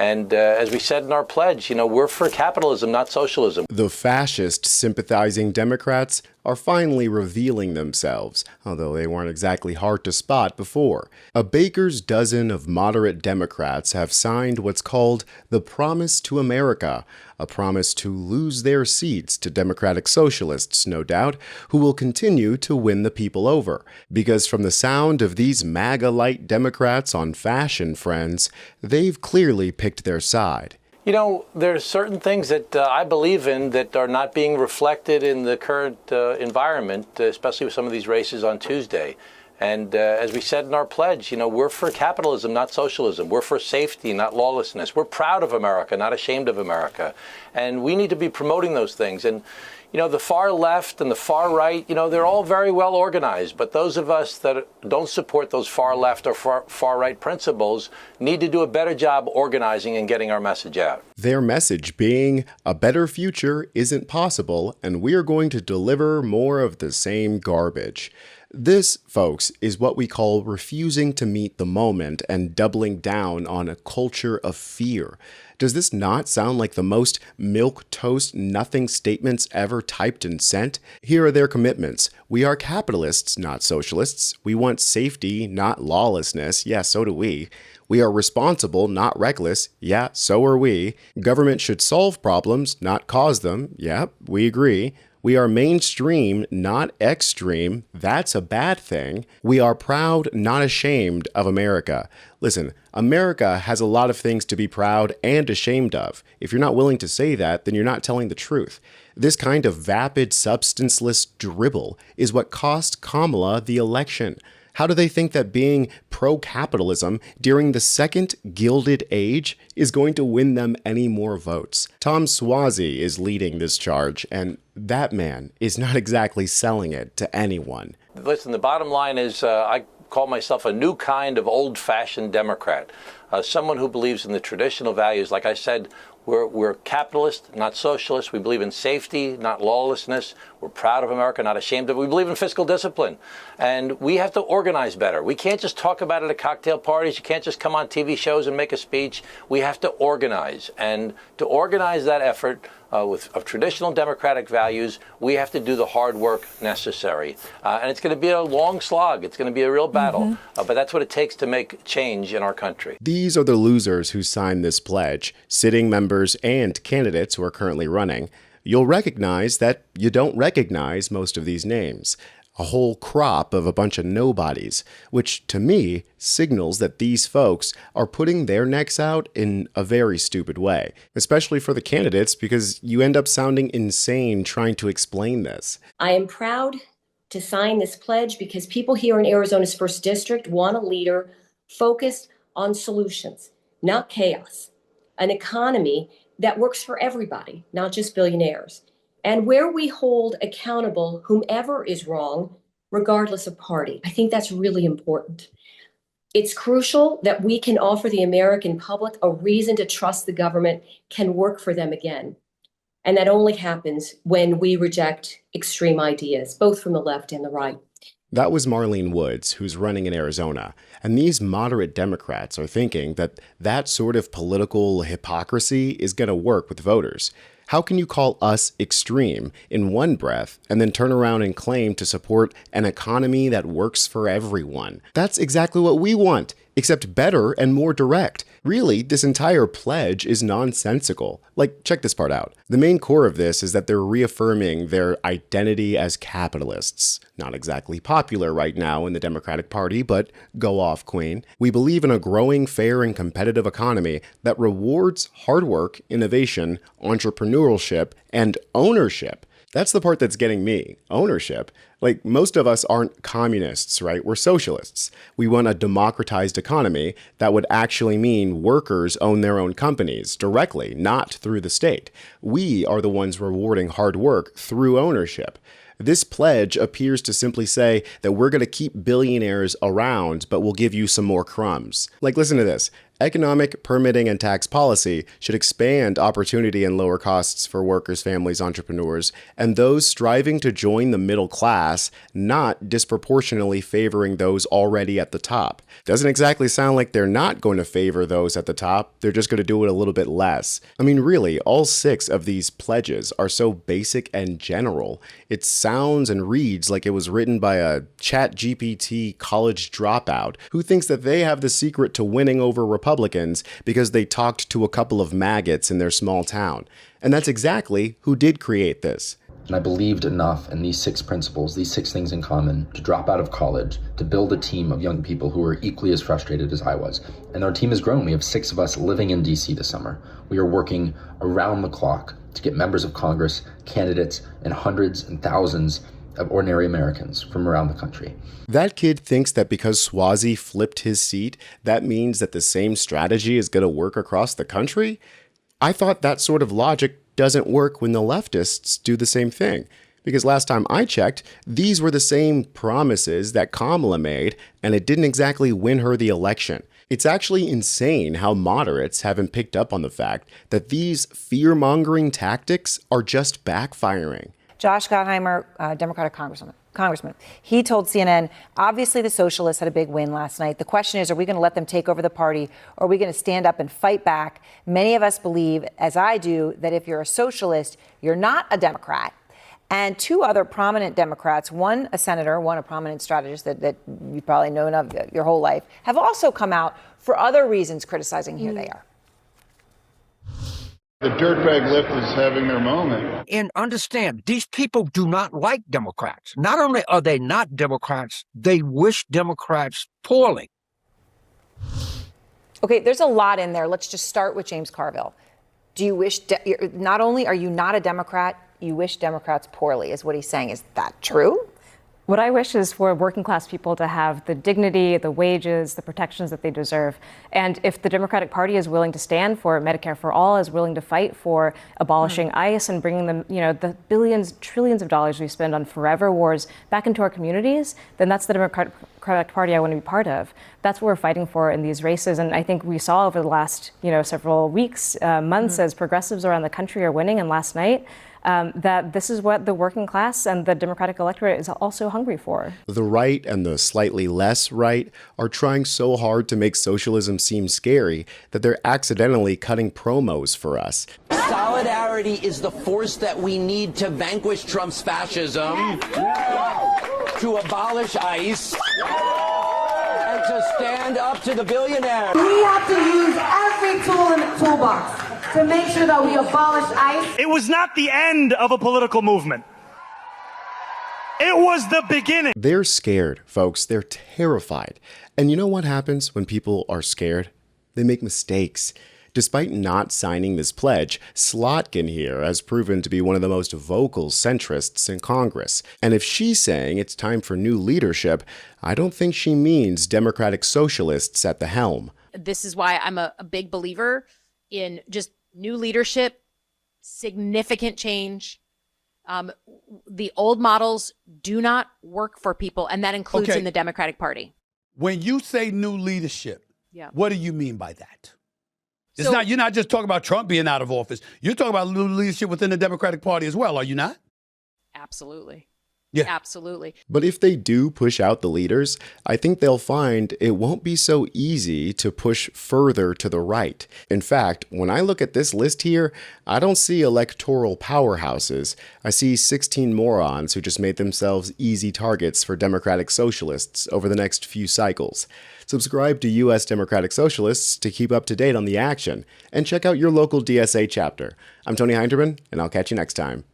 And as we said in our pledge, we're for capitalism, not socialism. The fascist sympathizing Democrats are finally revealing themselves, although they weren't exactly hard to spot before. A baker's dozen of moderate Democrats have signed what's called the Promise to America, a promise to lose their seats to Democratic Socialists, no doubt, who will continue to win the people over. Because from the sound of these MAGA-light Democrats on Fashion Friends, they've clearly picked their side. There are certain things that I believe in that are not being reflected in the current environment, especially with some of these races on Tuesday. And as we said in our pledge, we're for capitalism, not socialism. We're for safety, not lawlessness. We're proud of America, not ashamed of America. And we need to be promoting those things. And, the far left and the far right, they're all very well organized. But those of us that don't support those far left or far right principles need to do a better job organizing and getting our message out. Their message being, a better future isn't possible, and we're going to deliver more of the same garbage. This, folks, is what we call refusing to meet the moment and doubling down on a culture of fear. Does this not sound like the most milquetoast nothing statements ever typed and sent? Here are their commitments. We are capitalists, not socialists. We want safety, not lawlessness. Yeah, so do we. We are responsible, not reckless. Yeah, so are we. Government should solve problems, not cause them. Yeah, we agree. We are mainstream, not extreme. That's a bad thing. We are proud, not ashamed of America. Listen, America has a lot of things to be proud and ashamed of. If you're not willing to say that, then you're not telling the truth. This kind of vapid, substanceless dribble is what cost Kamala the election. How do they think that being pro-capitalism during the second Gilded Age is going to win them any more votes? Tom Suozzi is leading this charge, and that man is not exactly selling it to anyone. Listen, the bottom line is I call myself a new kind of old-fashioned Democrat, someone who believes in the traditional values. Like I said, we're capitalist, not socialist. We believe in safety, not lawlessness. We're proud of America, not ashamed of it. We believe in fiscal discipline. And we have to organize better. We can't just talk about it at cocktail parties. You can't just come on TV shows and make a speech. We have to organize. And to organize that effort of traditional democratic values, we have to do the hard work necessary. And it's going to be a long slog. It's going to be a real battle. But that's what it takes to make change in our country. These are the losers who signed this pledge, sitting members and candidates who are currently running. You'll recognize that you don't recognize most of these names. A whole crop of a bunch of nobodies, which to me signals that these folks are putting their necks out in a very stupid way, especially for the candidates, because you end up sounding insane trying to explain this. I am proud to sign this pledge because people here in Arizona's 1st District want a leader focused on solutions, not chaos, an economy that works for everybody, not just billionaires, and where we hold accountable whomever is wrong, regardless of party. I think that's really important. It's crucial that we can offer the American public a reason to trust the government can work for them again. And that only happens when we reject extreme ideas, both from the left and the right. That was Marlene Woods, who's running in Arizona. And these moderate Democrats are thinking that that sort of political hypocrisy is going to work with voters. How can you call us extreme in one breath and then turn around and claim to support an economy that works for everyone? That's exactly what we want, except better and more direct. Really, this entire pledge is nonsensical. Like, check this part out. The main core of this is that they're reaffirming their identity as capitalists. Not exactly popular right now in the Democratic Party, but go off, Queen. We believe in a growing, fair, and competitive economy that rewards hard work, innovation, entrepreneurship, and ownership. That's the part that's getting me. Ownership. Like, most of us aren't communists, right? We're socialists. We want a democratized economy that would actually mean workers own their own companies directly, not through the state. We are the ones rewarding hard work through ownership. This pledge appears to simply say that we're going to keep billionaires around, but we'll give you some more crumbs. Like, listen to this. Economic, permitting, and tax policy should expand opportunity and lower costs for workers, families, entrepreneurs, and those striving to join the middle class, not disproportionately favoring those already at the top. Doesn't exactly sound like they're not going to favor those at the top, they're just going to do it a little bit less. I mean, really, all 6 of these pledges are so basic and general. It sounds and reads like it was written by a ChatGPT college dropout who thinks that they have the secret to winning over Republicans because they talked to a couple of maggots in their small town. And that's exactly who did create this. And I believed enough in these 6 principles, these 6 things in common, to drop out of college, to build a team of young people who were equally as frustrated as I was. And our team has grown. We have 6 of us living in DC this summer. We are working around the clock to get members of Congress, candidates, and hundreds and thousands of ordinary Americans from around the country. That kid thinks that because Swazi flipped his seat, that means that the same strategy is going to work across the country? I thought that sort of logic doesn't work when the leftists do the same thing. Because last time I checked, these were the same promises that Kamala made, and it didn't exactly win her the election. It's actually insane how moderates haven't picked up on the fact that these fear-mongering tactics are just backfiring. Josh Gottheimer, Democratic Congressman, he told CNN, obviously the socialists had a big win last night. The question is, are we going to let them take over the party, or are we going to stand up and fight back? Many of us believe, as I do, that if you're a socialist, you're not a Democrat. And 2 other prominent Democrats, one a senator, one a prominent strategist that you've probably known of your whole life, have also come out for other reasons criticizing. Here they are. The dirtbag left is having their moment. And understand, these people do not like Democrats. Not only are they not Democrats, they wish Democrats poorly. Okay, there's a lot in there. Let's just start with James Carville. Do you wish, not only are you not a Democrat, you wish Democrats poorly, is what he's saying. Is that true? What I wish is for working class people to have the dignity, the wages, the protections that they deserve. And if the Democratic Party is willing to stand for Medicare for all, is willing to fight for abolishing ICE and bringing them, the billions, trillions of dollars we spend on forever wars back into our communities, then that's the Democratic Party I want to be part of. That's what we're fighting for in these races. And I think we saw over the last, several weeks, months, as progressives around the country are winning, and last night, that this is what the working class and the Democratic electorate is also hungry for. The right and the slightly less right are trying so hard to make socialism seem scary that they're accidentally cutting promos for us. Solidarity is the force that we need to vanquish Trump's fascism, to abolish ICE, and to stand up to the billionaires. We have to use every tool in the toolbox to make sure that we abolish ICE. It was not the end of a political movement. It was the beginning. They're scared, folks. They're terrified. And you know what happens when people are scared? They make mistakes. Despite not signing this pledge, Slotkin here has proven to be one of the most vocal centrists in Congress. And if she's saying it's time for new leadership, I don't think she means Democratic Socialists at the helm. This is why I'm a big believer in just new leadership, significant change. The old models do not work for people, and that includes in the Democratic Party. When you say new leadership, what do you mean by that? You're not just talking about Trump being out of office. You're talking about new leadership within the Democratic Party as well, are you not? Absolutely. Yeah. Absolutely. But if they do push out the leaders, I think they'll find it won't be so easy to push further to the right. In fact, when I look at this list here, I don't see electoral powerhouses. I see 16 morons who just made themselves easy targets for Democratic Socialists over the next few cycles. Subscribe to US Democratic Socialists to keep up to date on the action, and check out your local DSA chapter. I'm Tony Hinderman, and I'll catch you next time.